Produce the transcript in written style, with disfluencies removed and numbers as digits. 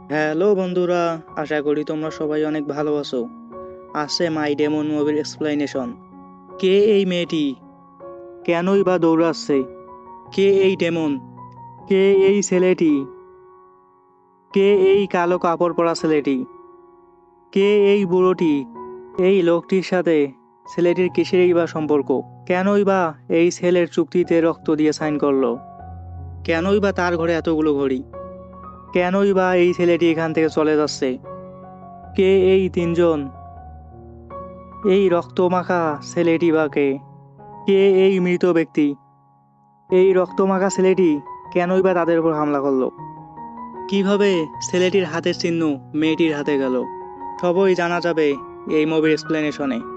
Hello বন্ধুরা, আশা করি তোমরা সবাই অনেক ভালো আছো। আছে মাই ডেমন মুভির এক্সপ্লেনেশন। কে এই মেয়েটি? কেনই বা দৌড়াচ্ছে? কে এই ডেমন? কে এই ছেলেটি? কে এই কালো কাপড় পরা ছেলেটি? কে এই বুড়োটি? এই লোকটির সাথে ছেলেটির কিসেরই বা সম্পর্ক? কেনই বা এই ছেলের চুক্তিতে রক্ত দিয়ে সাইন করলো? কেনই বা তার ঘরে এতগুলো ঘড়ি? কেনই বা এই ছেলেটি এখান থেকে চলে যাচ্ছে? কে এই তিনজন? এই রক্তমাখা ছেলেটি বা কে? কে এই মৃত ব্যক্তি? এই রক্তমাখা ছেলেটি কেনই বা তাদের উপর হামলা করলো? কিভাবে ছেলেটির হাতের চিহ্ন মেয়েটির হাতে গেল? সবই জানা যাবে এই মুভির এক্সপ্লেনেশনে।